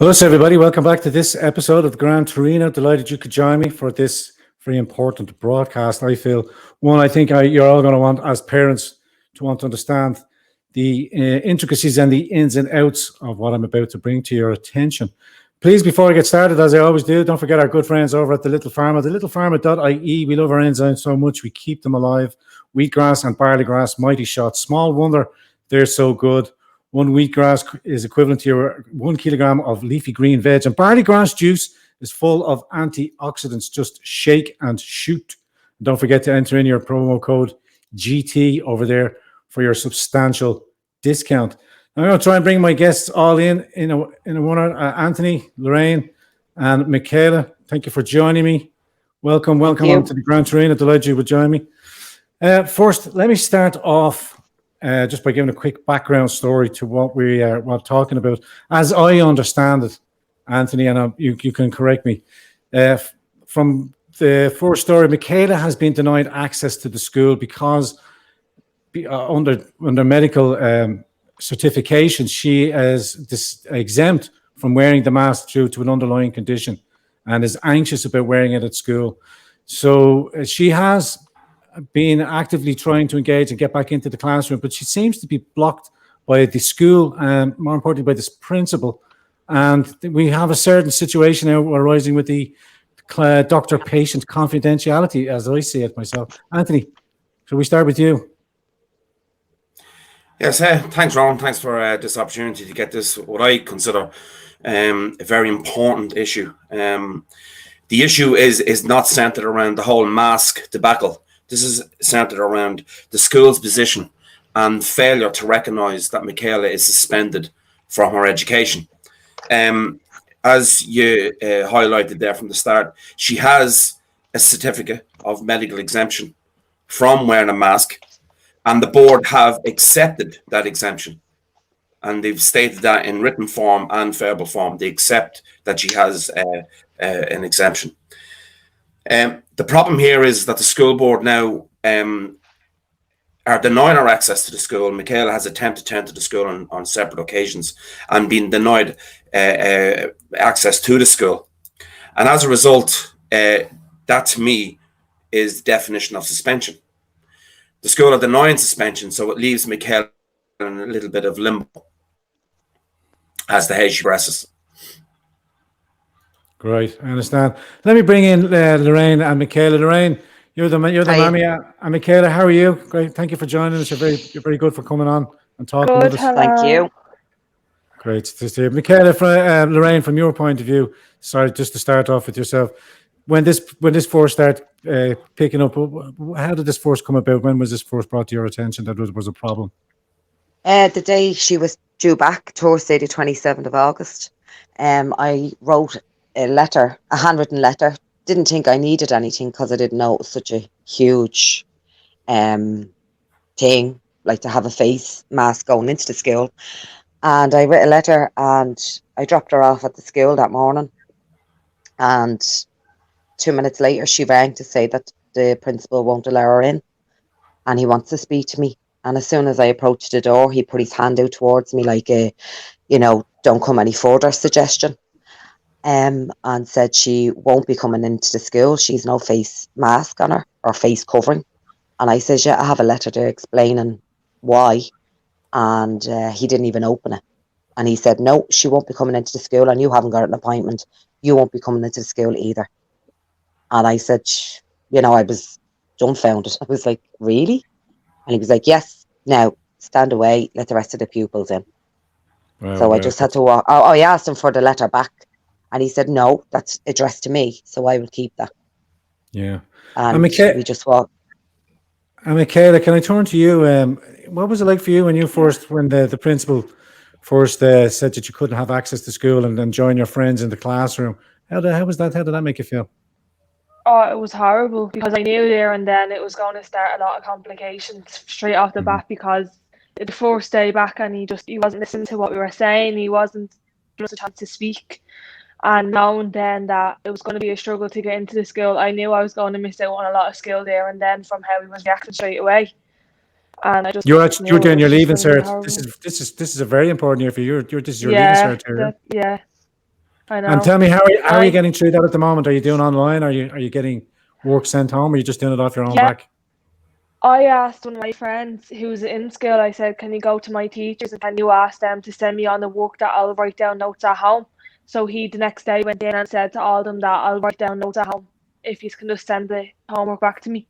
Hello, everybody. Welcome back to this episode of the Grand Torino. Delighted you could join me for this very important broadcast. I feel, I think you're all going to want, as parents, to want to understand the intricacies and the ins and outs of what I'm about to bring to your attention. Please, before I get started, as I always do, don't forget our good friends over at The Little Farmer, thelittle.farmer.ie. We love our enzymes so much, we keep them alive. Wheatgrass and barley grass, mighty shots. Small wonder they're so good. 1 wheatgrass is equivalent to your 1 kilogram of leafy green veg. And barley grass juice is full of antioxidants. Just shake and shoot. Don't forget to enter in your promo code GT over there for your substantial discount. I'm going to try and bring my guests all in a one. Anthony, Lorraine, and Michaela. Thank you for joining me. Welcome on to the Grand Torino. Delighted you would join me. First, let me start off just by giving a quick background story to what we're talking about. As I understand it, Anthony, and you can correct me, from the first story, Michaela has been denied access to the school because under medical certification, she is exempt from wearing the mask due to an underlying condition and is anxious about wearing it at school. So she has been actively trying to engage and get back into the classroom, but she seems to be blocked by the school and more importantly by this principal. And we have a certain situation now arising with the doctor-patient confidentiality, as I see it myself. Anthony, shall we start with you? Yes, thanks, Ron. Thanks for this opportunity to get this, what I consider a very important issue. The issue is not centered around the whole mask debacle. This is centered around the school's position and failure to recognise that Michaela is suspended from her education. As you highlighted there from the start, she has a certificate of medical exemption from wearing a mask, and the board have accepted that exemption. And they've stated that in written form and verbal form. They accept that she has an exemption. The problem here is that the school board now are denying her access to the school. Michaela has attempted to enter the school on separate occasions and been denied access to the school. And as a result, that to me is the definition of suspension. The school are denying suspension, so it leaves Michaela in a little bit of limbo as to how she progresses. Great, I understand. Let me bring in Lorraine and Michaela. Lorraine, you're the mammy, and Michaela, how are you? Great, thank you for joining us. You're very good for coming on and talking with us. Hello. Thank you. Great to see you, Michaela. Lorraine, from your point of view, sorry, just to start off with yourself. When this force started picking up, how did this force come about? When was this force brought to your attention that was a problem? The day she was due back, Thursday, the 27th of August, I wrote a handwritten letter. Didn't think I needed anything because I didn't know it was such a huge thing, like to have a face mask going into the school. And I wrote a letter and I dropped her off at the school that morning. And 2 minutes later, she rang to say that the principal won't allow her in and he wants to speak to me. And as soon as I approached the door, he put his hand out towards me like a, don't come any further suggestion. And said she won't be coming into the school. She's no face mask on her or face covering. And I said, yeah, I have a letter there explaining why. And he didn't even open it. And he said, no, she won't be coming into the school and you haven't got an appointment. You won't be coming into the school either. And I said, I was dumbfounded. I was like, really? And he was like, yes, now stand away, let the rest of the pupils in. So I just had to walk. I asked him for the letter back. And he said, no, that's addressed to me, so I will keep that. Yeah. And we just walked. And Michaela, can I turn to you? What was it like for you when the principal first said that you couldn't have access to school and then join your friends in the classroom? How was that? How did that make you feel? Oh, it was horrible because I knew there and then it was going to start a lot of complications straight off the bat because the first day back and he wasn't listening to what we were saying. He wasn't just a chance to speak. And knowing then that it was going to be a struggle to get into the school, I knew I was going to miss out on a lot of skill there and then from how he was reacting straight away. And I just you're doing your leaving cert. This is a very important year for you. This is your leaving cert here. Yeah. I know. And tell me, how are you getting through that at the moment? Are you doing online? Are you getting work sent home? Or are you just doing it off your own back? I asked one of my friends who's in school, I said, can you go to my teachers and can you ask them to send me on the work that I'll write down notes at home? So he the next day went in and said to all of them that I'll write down notes at home if you can just send the homework back to me.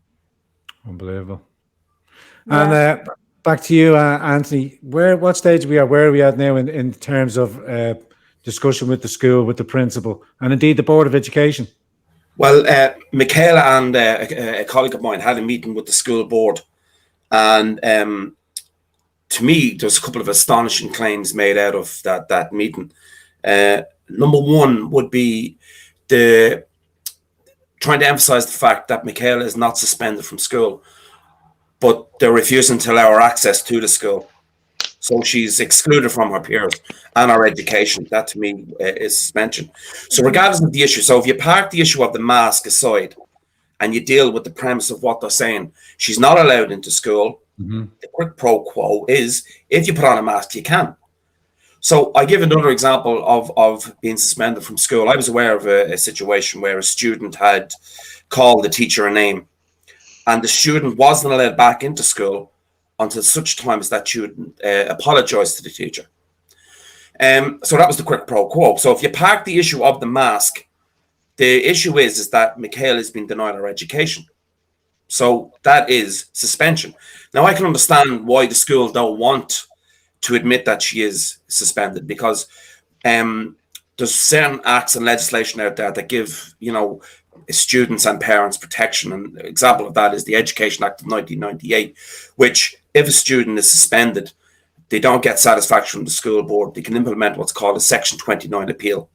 Unbelievable. Yeah. And back to you, Anthony. What stage are we at? Where are we at now in terms of discussion with the school, with the principal, and indeed the Board of Education? Well, Michaela and a colleague of mine had a meeting with the school board, and to me, there's a couple of astonishing claims made out of that meeting. Number one would be trying to emphasize the fact that Michaela is not suspended from school, but they're refusing to allow her access to the school. So she's excluded from her peers and her education. That to me is suspension. So regardless of the issue, so if you park the issue of the mask aside and you deal with the premise of what they're saying, she's not allowed into school. The quid pro quo is if you put on a mask, you can. So I give another example of being suspended from school. I was aware of a situation where a student had called the teacher a name, and the student wasn't allowed back into school until such time as that student apologized to the teacher. So that was the quid pro quo. So if you park the issue of the mask, the issue is that Michaela has been denied her education. So that is suspension. Now, I can understand why the school don't want to admit that she is suspended, because there's certain acts and legislation out there that give, students and parents protection. And an example of that is the Education Act of 1998, which if a student is suspended, they don't get satisfaction from the school board, they can implement what's called a Section 29 appeal.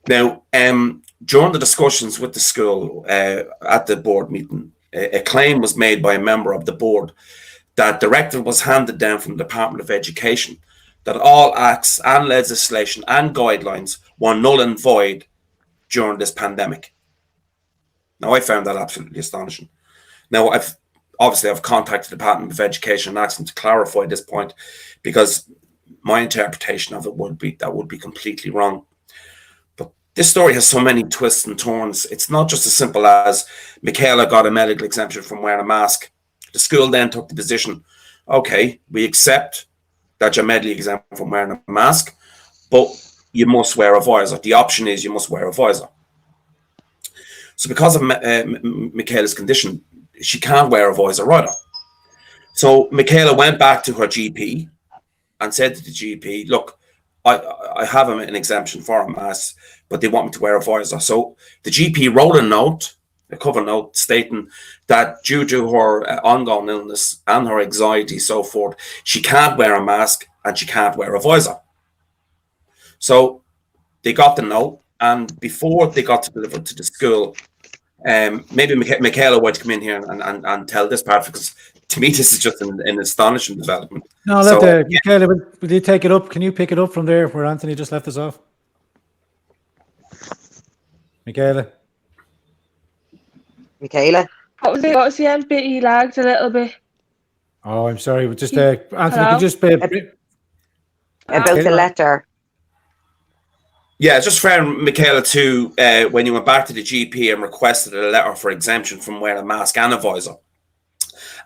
Now, during the discussions with the school at the board meeting, a claim was made by a member of the board that directive was handed down from the Department of Education that all acts and legislation and guidelines were null and void during this pandemic. Now, I found that absolutely astonishing. Now, I've contacted the Department of Education and asked them to clarify this point, because my interpretation of it would be completely wrong. But this story has so many twists and turns. It's not just as simple as Michaela got a medical exemption from wearing a mask. The school then took the position, okay, we accept that you're medically exempt from wearing a mask, but you must wear a visor. The option is you must wear a visor. So because of Michaela's condition, she can't wear a visor either. So Michaela went back to her GP and said to the GP, look, I have an exemption for a mask, but they want me to wear a visor. So the GP wrote a cover note stating that due to her ongoing illness and her anxiety, so forth, she can't wear a mask and she can't wear a visor. So they got the note, and before they got to deliver to the school, maybe Michaela would come in here and tell this part, because to me this is just an astonishing development. No, Michaela, will you take it up? Can you pick it up from there where Anthony just left us off? Michaela? What was the end bit? He lagged a little bit. Oh, I'm sorry. But just Anthony, could you just about the letter. Yeah, just for Michaela too, when you went back to the GP and requested a letter for exemption from wearing a mask and a visor,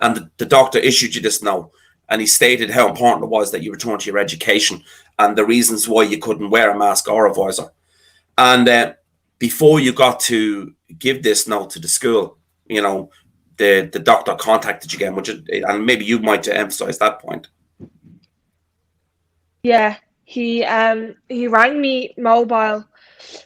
and the doctor issued you this note, and he stated how important it was that you return to your education and the reasons why you couldn't wear a mask or a visor. And before you got to give this note to the school, the doctor contacted you again, and maybe you might emphasize that point. Yeah. He rang me mobile.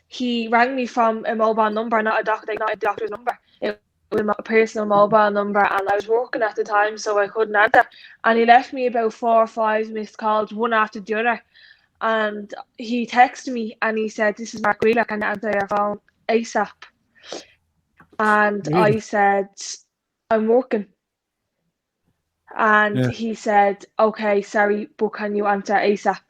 He rang me from a mobile number, not a doctor's number. It was my personal mobile number, and I was working at the time, so I couldn't answer. And he left me about 4 or 5 missed calls, one after the other. And he texted me and he said, "This is Mark Wheeler, can you answer your phone ASAP?" And I said, "I'm working." And he said, "Okay, sorry, but can you answer ASAP?"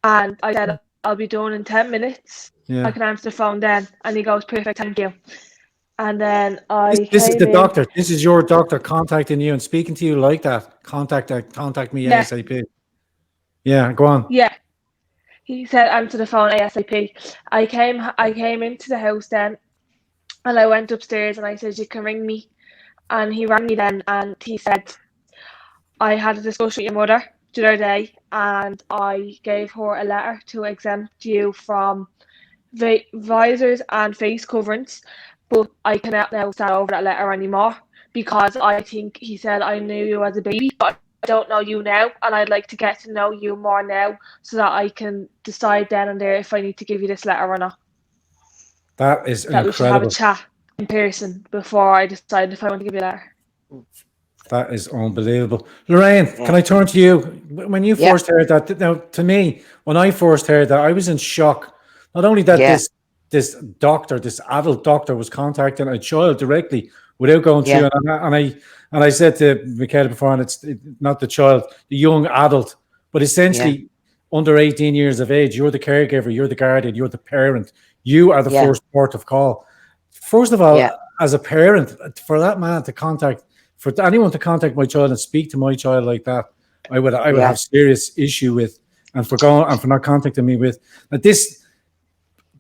And I said, "I'll be done in 10 minutes. I can answer the phone then." And he goes, "Perfect, thank you." And then This is the doctor. This is your doctor contacting you and speaking to you like that. Contact me ASAP. Yeah, go on. Yeah. He said, answer the phone ASAP. I came into the house then, and I went upstairs and I said, you can ring me. And he rang me then, and he said, I had a discussion with your mother the other day, and I gave her a letter to exempt you from visors and face coverings, but I cannot now stand over that letter anymore because I think he said I knew you as a baby, but I don't know you now, and I'd like to get to know you more now so that I can decide then and there if I need to give you this letter or not. That is That we should have a incredible. chat in person before I decide if I want to give you a letter. That is unbelievable. Lorraine, Yeah. can I turn to you? When you Yeah. first heard that, now to me, when I first heard that, I was in shock. Not only that Yeah. this doctor, this adult doctor, was contacting a child directly without going through, Yeah. and I said to Michaela before, and it's not the child, the young adult, but essentially under 18 years of age, you're the caregiver, you're the guardian, you're the parent, you are the Yeah. first port of call. First of all, Yeah. as a parent, for that man to contact. For anyone to contact my child and speak to my child like that, I would Yeah. have serious issue with, and for not contacting me with. But this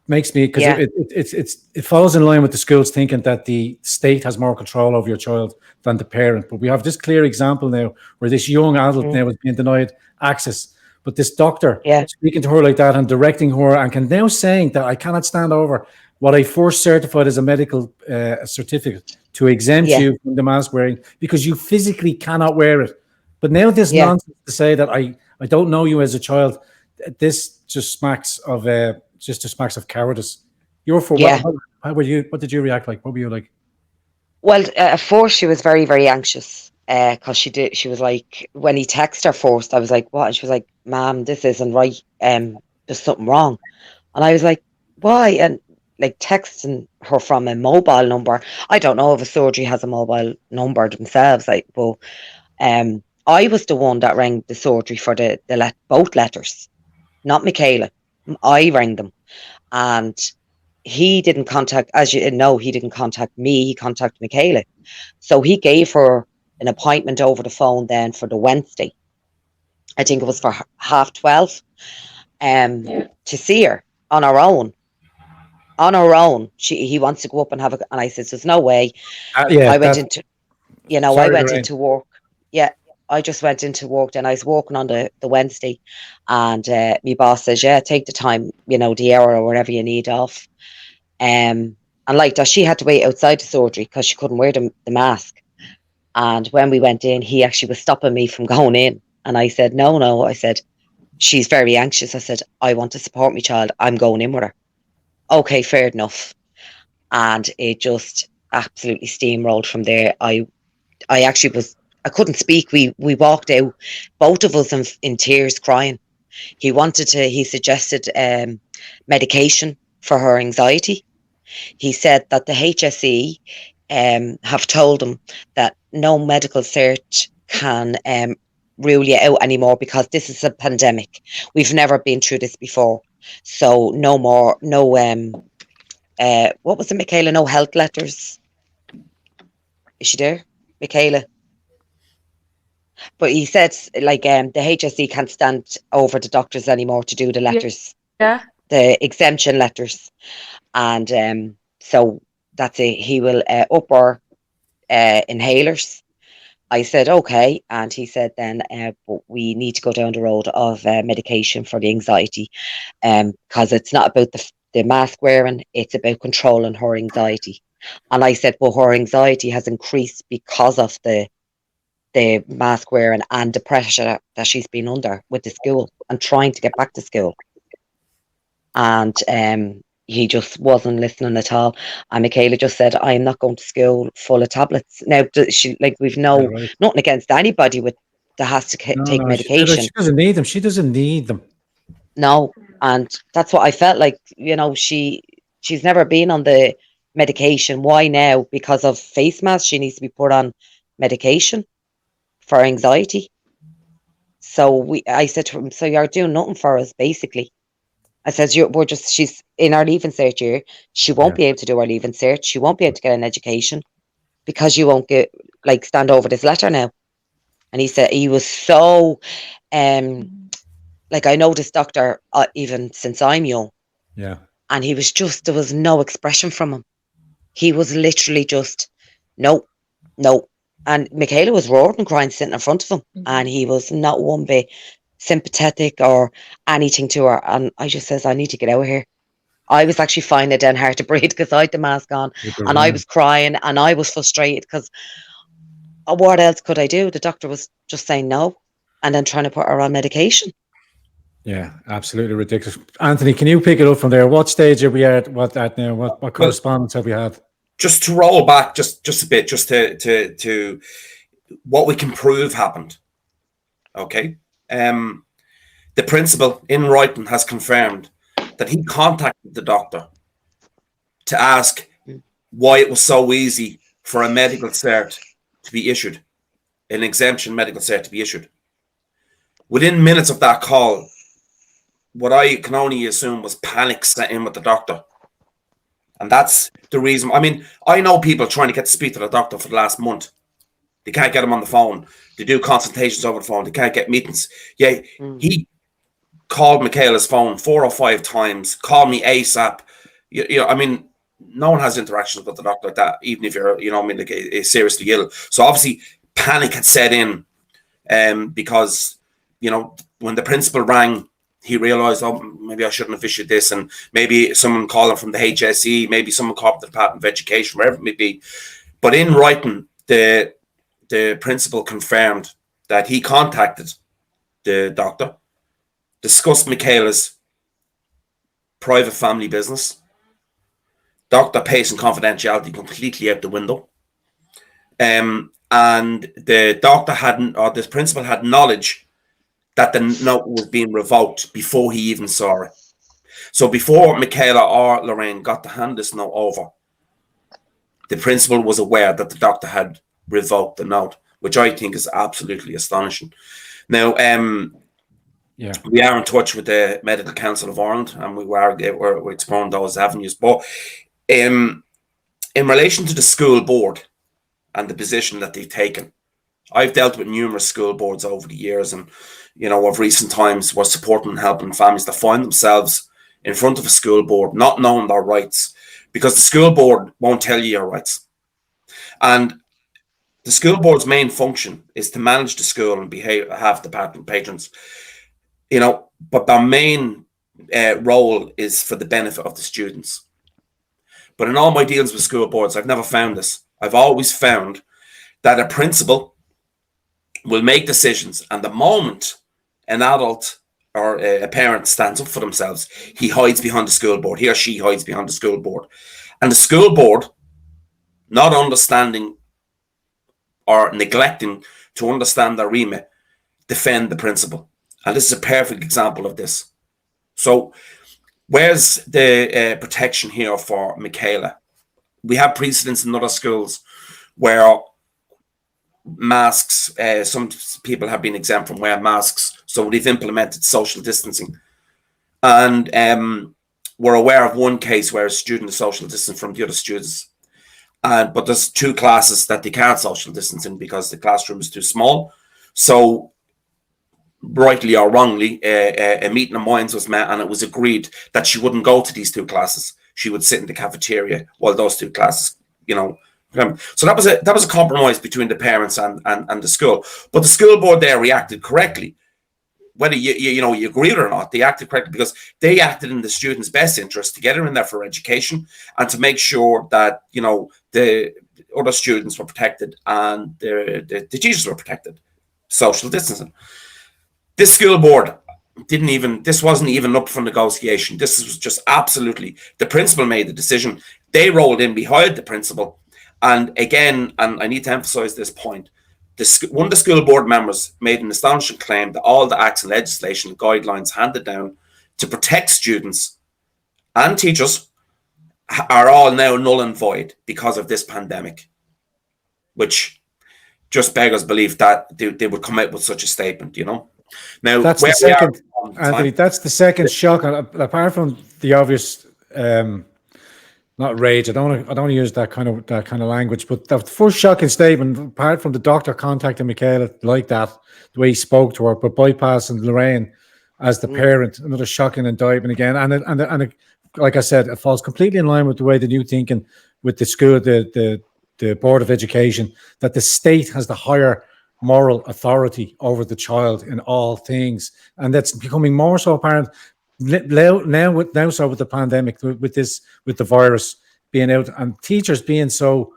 makes me, because Yeah. it falls in line with the schools thinking that the state has more control over your child than the parent. But we have this clear example now where this young adult now is being denied access. But this doctor Yeah. speaking to her like that and directing her, and can now saying that I cannot stand over what I first certified as a medical certificate to exempt Yeah. you from the mask wearing because you physically cannot wear it. But now this Yeah. nonsense to say that I don't know you as a child, this just smacks of cowardice. You're for Yeah. how were you? What did you react like? What were you like? Well, at first she was very, very anxious because she was like, when he texted her first, I was like, what? And she was like, Ma'am, this isn't right. There's something wrong. And I was like, why? And like texting her from a mobile number. I don't know if a surgery has a mobile number themselves. Like, well, I was the one that rang the surgery for both letters, not Michaela. I rang them, and he didn't contact, as you know, he didn't contact me. He contacted Michaela, so he gave her an appointment over the phone then for the Wednesday. I think it was for 12:30, to see her on her own. On her own, he wants to go up and have a. And I said, "There's no way." Yeah, I went into, I Sorry, went Lorraine. into work. Yeah, I just went into work. Then I was working on the Wednesday, and my boss says, "Yeah, take the time, the hour or whatever you need off." And like that, she had to wait outside the surgery because she couldn't wear the mask. And when we went in, he actually was stopping me from going in. And I said, no. I said, she's very anxious. I said, I want to support my child. I'm going in with her. Okay, fair enough. And it just absolutely steamrolled from there. I actually I couldn't speak. We walked out, both of us in tears, crying. He suggested medication for her anxiety. He said that the HSE have told him that no medical cert can rule you out anymore because this is a pandemic. We've never been through this before. So no more, no, what was it, Michaela? No health letters. Is she there? Michaela? But he said, like, the HSE can't stand over the doctors anymore to do the letters. Yeah. The exemption letters. And so that's it. He will up our inhalers. I said, okay. And he said then, but we need to go down the road of medication for the anxiety, because it's not about the mask wearing, it's about controlling her anxiety. And I said, well, her anxiety has increased because of the mask wearing and the pressure that she's been under with the school and trying to get back to school. And he just wasn't listening at all. And Michaela just said, I'm not going to school full of tablets. Now, we've nothing against anybody that has to take medication. She doesn't need them. She doesn't need them. No. And that's what I felt like, she's never been on the medication. Why now? Because of face masks, she needs to be put on medication for anxiety. So I said to him, so you're doing nothing for us, basically. I said, she's in our leaving cert year. She won't be able to do her leaving cert. She won't be able to get an education because you won't stand over this letter now. And he said he was so like, I know this doctor even since I'm young, Yeah. and he was just, there was no expression from him. He was literally just, no, no. And Michaela was roaring and crying sitting in front of him, and he was not one bit sympathetic or anything to her. And I just says, I need to get out of here. I was actually finding it then hard to breathe because I had the mask on, and I was crying and I was frustrated because what else could I do? The doctor was just saying no, and then trying to put her on medication. Yeah, absolutely ridiculous. Anthony, can you pick it up from there? What stage are we at? What now? What correspondence have we had? Just to roll back just a bit, just to what we can prove happened. Okay. The principal in writing has confirmed that he contacted the doctor to ask why it was so easy for a medical cert to be issued, an exemption medical cert to be issued. Within minutes of that call, what I can only assume was panic set in with the doctor. And that's the reason. I mean, I know people trying to get to speak to the doctor for the last month. They can't get him on the phone. They do consultations over the phone. They can't get meetings. Yeah, he called Michaela's phone 4 or 5 times. Call me ASAP. You know, I mean, no one has interactions with the doctor like that, even if you're, you know, I mean, like, seriously ill. So obviously, panic had set in, because, you know, when the principal rang, he realised, oh, maybe I shouldn't have issued this, and maybe someone called him from the HSE, maybe someone called the Department of Education, wherever it may be. But in writing, the principal confirmed that he contacted the doctor, discussed Michaela's private family business, doctor-patient confidentiality completely out the window, and the doctor hadn't, or this principal had knowledge that the note was being revoked before he even saw it. So before Michaela or Lorraine got to hand this note over, the principal was aware that the doctor had revoked the note, which I think is absolutely astonishing. Now, we are in touch with the Medical Council of Ireland, and we're exploring those avenues. But in relation to the school board and the position that they've taken, I've dealt with numerous school boards over the years, and, you know, of recent times, we're supporting and helping families that find themselves in front of a school board not knowing their rights, because the school board won't tell you your rights. And the school board's main function is to manage the school and have the patrons, you know, but their main role is for the benefit of the students. But in all my dealings with school boards, I've never found this. I've always found that a principal will make decisions, and the moment an adult or a parent stands up for themselves, he hides behind the school board. He or she hides behind the school board. And the school board, not understanding or neglecting to understand their remit, defend the principal. And this is a perfect example of this. So where's the protection here for Michaela? We have precedents in other schools where masks, some people have been exempt from wearing masks, so they've implemented social distancing. And we're aware of one case where a student is social distanced from the other students. But there's 2 classes that they can't social distance in because the classroom is too small. So rightly or wrongly, a meeting of minds was met, and it was agreed that she wouldn't go to these 2 classes. She would sit in the cafeteria while those 2 classes, you know. So that was a compromise between the parents and the school. But the school board there reacted correctly. Whether you agree with it or not, they acted correctly because they acted in the student's best interest to get her in there for education and to make sure that, you know, the other students were protected and the teachers were protected. Social distancing. This school board this wasn't even up for negotiation. This was just absolutely, the principal made the decision. They rolled in behind the principal. And again, and I need to emphasize this point, one of the school board members made an astonishing claim that all the acts and legislation and guidelines handed down to protect students and teachers are all now null and void because of this pandemic, which just beggars belief that they would come out with such a statement, you know. Now, that's the second, Anthony, that's the second shock, apart from the obvious not rage. I don't want to use that kind of language, but the first shocking statement, apart from the doctor contacting Michaela like that, the way he spoke to her, but bypassing Lorraine, as the parent. Another shocking indictment again, and like I said, it falls completely in line with the way the new thinking with the school, the Board of Education, that the state has the higher moral authority over the child in all things, and that's becoming more so apparent now so with the pandemic, with the virus being out, and teachers being so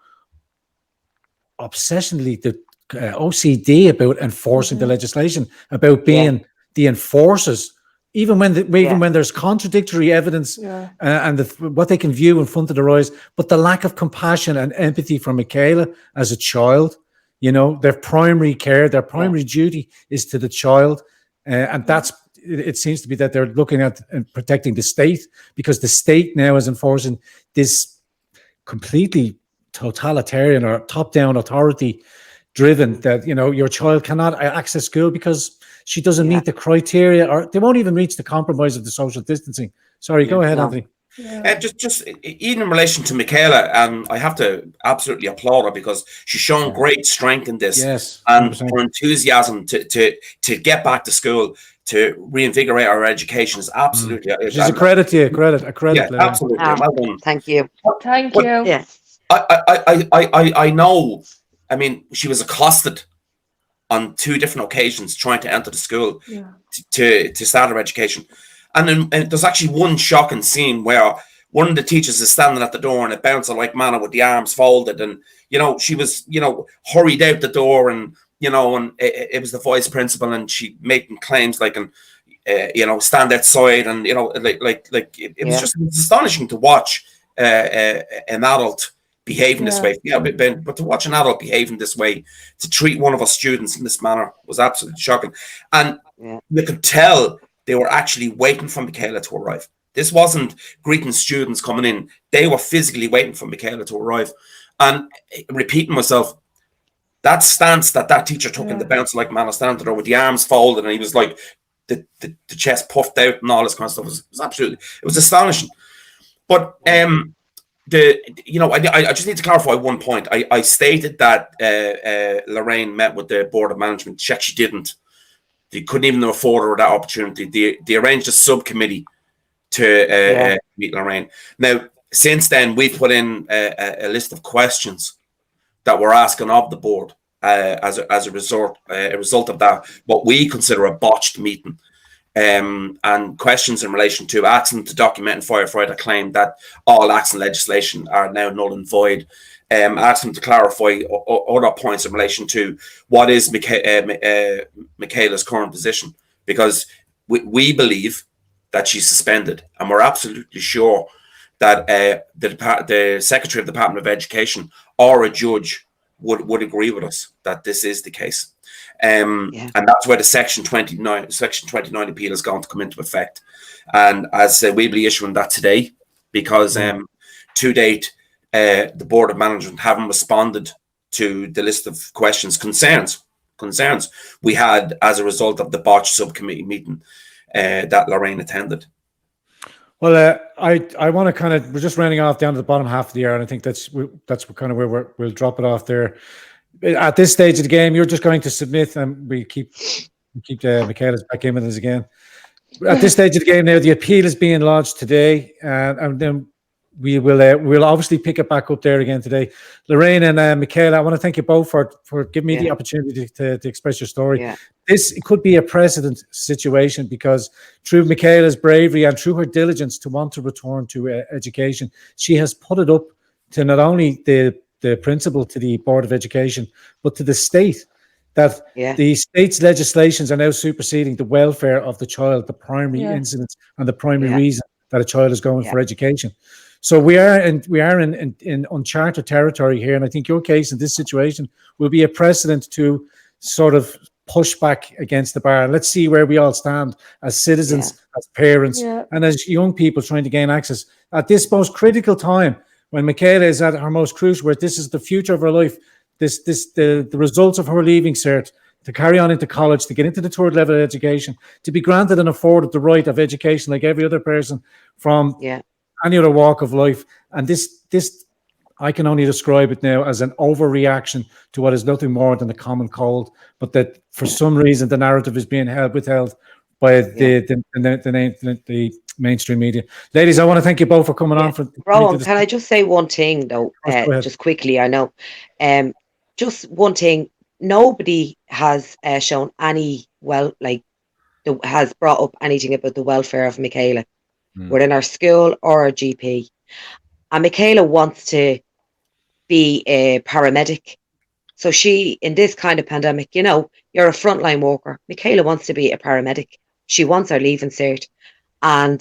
obsessionally OCD about enforcing the legislation, about being the enforcers, even when there's contradictory evidence and what they can view in front of their eyes, but the lack of compassion and empathy for Michaela as a child. Their primary care, their primary duty is to the child, and it seems to be that they're looking at and protecting the state, because the state now is enforcing this completely totalitarian or top-down authority driven, that your child cannot access school because she doesn't meet the criteria, or they won't even reach the compromise of the social distancing. Sorry, go ahead, Anthony. Just even in relation to Michaela, I have to absolutely applaud her, because she's shown great strength in this, and 100%. Her enthusiasm to get back to school, to reinvigorate our education is absolutely. She's a credit to you. Credit. Yeah, absolutely. Well done. Thank you. Thank you. Yeah. I know. I mean, she was accosted on 2 different occasions trying to enter the school to start her education. And there's actually one shocking scene where one of the teachers is standing at the door in a bouncer-like manner with the arms folded, and she was hurried out the door, and and it was the vice principal, and she making claims like, and stand outside, and it was just astonishing to watch an adult behaving this way. But to watch an adult behaving this way, to treat one of our students in this manner, was absolutely shocking. And you could tell they were actually waiting for Michaela to arrive. This wasn't greeting students coming in. They were physically waiting for Michaela to arrive. And repeating myself, that stance that teacher took in the bouncer-like manner, standing there with the arms folded, and he was like, the chest puffed out and all this kind of stuff, was absolutely, it was astonishing. But I just need to clarify one point. I stated that Lorraine met with the Board of Management. She actually didn't. They couldn't even afford her that opportunity. They arranged a subcommittee to meet Lorraine. Now, since then, we've put in a list of questions that we're asking of the board as a result of that, what we consider a botched meeting, and questions in relation to asking to document and firefight a claim that all acts and legislation are now null and void. Ask them to clarify other points in relation to what is Michaela's current position, because we believe that she's suspended, and we're absolutely sure that the Secretary of the Department of Education or a judge would agree with us that this is the case. And that's where the Section 29 appeal is going to come into effect. And as we'll be issuing that today, because to date, the Board of Management haven't responded to the list of concerns we had as a result of the botched subcommittee meeting that Lorraine attended. Well, I want to we're just rounding off down to the bottom half of the year, and I think that's kind of where we'll drop it off there. At this stage of the game, you're just going to submit, and we keep Michaela's back in with us again. At this stage of the game now, the appeal is being lodged today, and then we'll obviously pick it back up there again today. Lorraine and Michaela, I want to thank you both for giving me the opportunity to express your story. This could be a precedent situation, because through Michaela's bravery and through her diligence to want to return to education, she has put it up to not only the principal, to the Board of Education, but to the state, that the state's legislations are now superseding the welfare of the child, the primary incidence and the primary reason that a child is going for education. So we are in uncharted territory here, and I think your case in this situation will be a precedent to sort of push back against the bar. Let's see where we all stand as citizens, as parents, and as young people trying to gain access at this most critical time, when Michaela is at her most crucial, where this is the future of her life. The results of her leaving cert, to carry on into college, to get into the third level of education, to be granted and afforded the right of education like every other person from any other walk of life. And this I can only describe it now as an overreaction to what is nothing more than a common cold, but that for some reason the narrative is being withheld by the mainstream media. Ladies, I want to thank you both for coming on. Rowan, can I just say one thing though, just quickly? I know, just one thing. Nobody has shown any has brought up anything about the welfare of Michaela within our school or our GP. And Michaela wants to be a paramedic. So she, in this kind of pandemic, you know, you're a frontline worker. Michaela wants to be a paramedic. She wants her leaving cert. And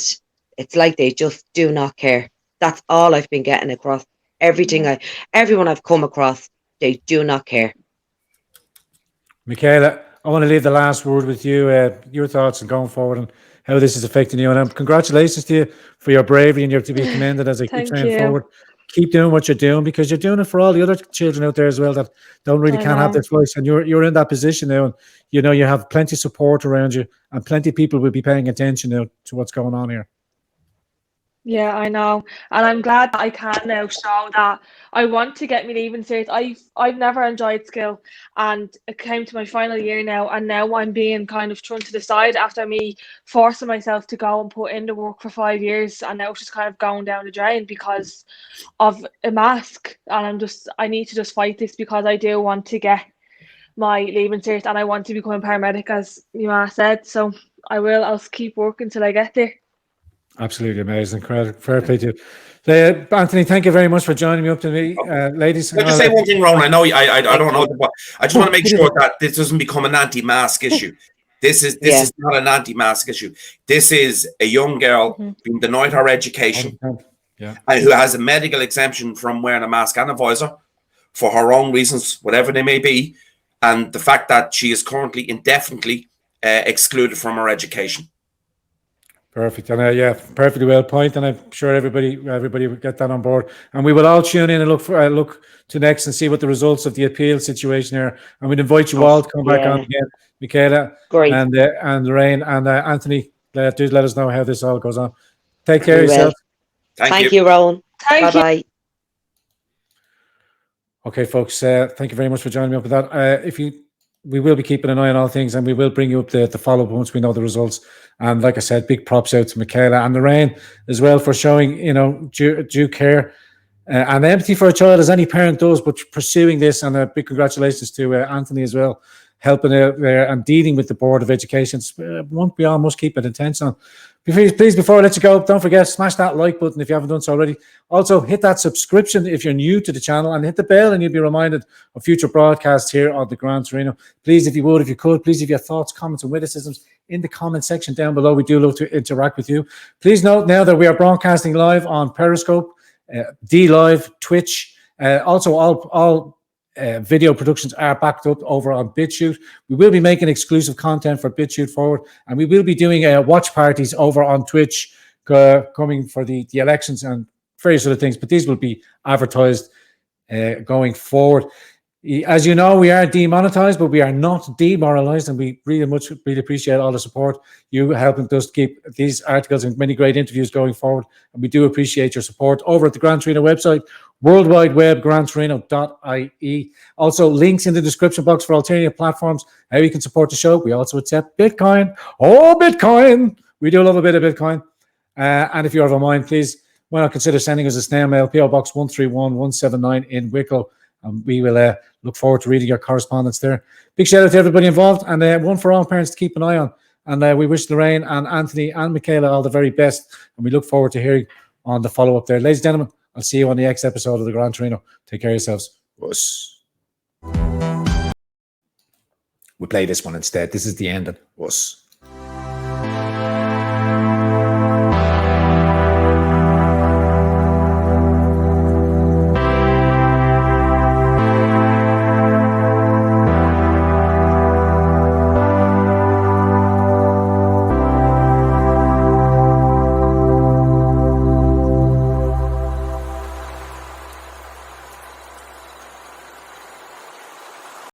it's like they just do not care. That's all I've been getting across. Everyone I've come across, they do not care. Michaela, I want to leave the last word with you. Your thoughts and going forward and how this is affecting you. And congratulations to you for your bravery, and you're to be commended as I keep saying forward. Keep doing what you're doing, because you're doing it for all the other children out there as well that can't have their voice. And you're in that position now, and you know you have plenty of support around you, and plenty of people will be paying attention now to what's going on here. Yeah, I know, and I'm glad that I can now show that I want to get me leaving cert. I've never enjoyed school, and it came to my final year now, and now I'm being kind of thrown to the side after me forcing myself to go and put in the work for 5 years, and now it's just kind of going down the drain because of a mask. And I need to just fight this, because I do want to get my leaving cert, and I want to become a paramedic, as your ma said. So I'll keep working till I get there. Absolutely amazing. Fair play to you. Anthony, thank you very much for joining me up to me. Ladies. Can I just say one thing, Ron? I know I don't know, but I just want to make sure that this doesn't become an anti-mask issue. This is not an anti-mask issue. This is a young girl being denied her education, and who has a medical exemption from wearing a mask and a visor for her own reasons, whatever they may be, and the fact that she is currently indefinitely excluded from her education. Perfect. And perfectly well point. And I'm sure everybody will get that on board. And we will all tune in and look to next and see what the results of the appeal situation are. And we'd invite you all to come back on again, Michaela and Lorraine and Anthony. Do let us know how this all goes on. Take care of yourself. Thank you, Rowan. Bye-bye. Okay, folks. Thank you very much for joining me up with that. We will be keeping an eye on all things, and we will bring you up the follow-up once we know the results. And like I said, big props out to Michaela and Lorraine as well for showing, due care and empathy for a child, as any parent does, but pursuing this. And a big congratulations to Anthony as well, helping out there and dealing with the Board of Education. We all must keep it intense on. Please, before I let you go, don't forget, smash that like button if you haven't done so already. Also, hit that subscription if you're new to the channel, and hit the bell, and you'll be reminded of future broadcasts here on the Grand Torino. Please, if you could, please leave your thoughts, comments, and witticisms in the comment section down below. We do love to interact with you. Please note now that we are broadcasting live on Periscope, DLive, Twitch. Also, all video productions are backed up over on BitChute. We will be making exclusive content for BitChute forward, and we will be doing watch parties over on Twitch coming for the elections and various other things, but these will be advertised going forward. As you know, we are demonetized, but we are not demoralized, and we really appreciate all the support you helping us keep these articles and many great interviews going forward. And we do appreciate your support over at the Grand Torino website, World Wide Web, grandtorino.ie. Also, links in the description box for alternative platforms, how you can support the show. We also accept Bitcoin. Oh, Bitcoin! We do love a bit of Bitcoin. And if you have a mind, please, why not consider sending us a snail mail, PO Box 131179 in Wicklow. And we will look forward to reading your correspondence there. Big shout out to everybody involved, and one for all parents to keep an eye on. And we wish Lorraine and Anthony and Michaela all the very best. And we look forward to hearing on the follow-up there. Ladies and gentlemen, I'll see you on the next episode of the Grand Torino. Take care of yourselves. Us. We play this one instead. This is the ending. Us.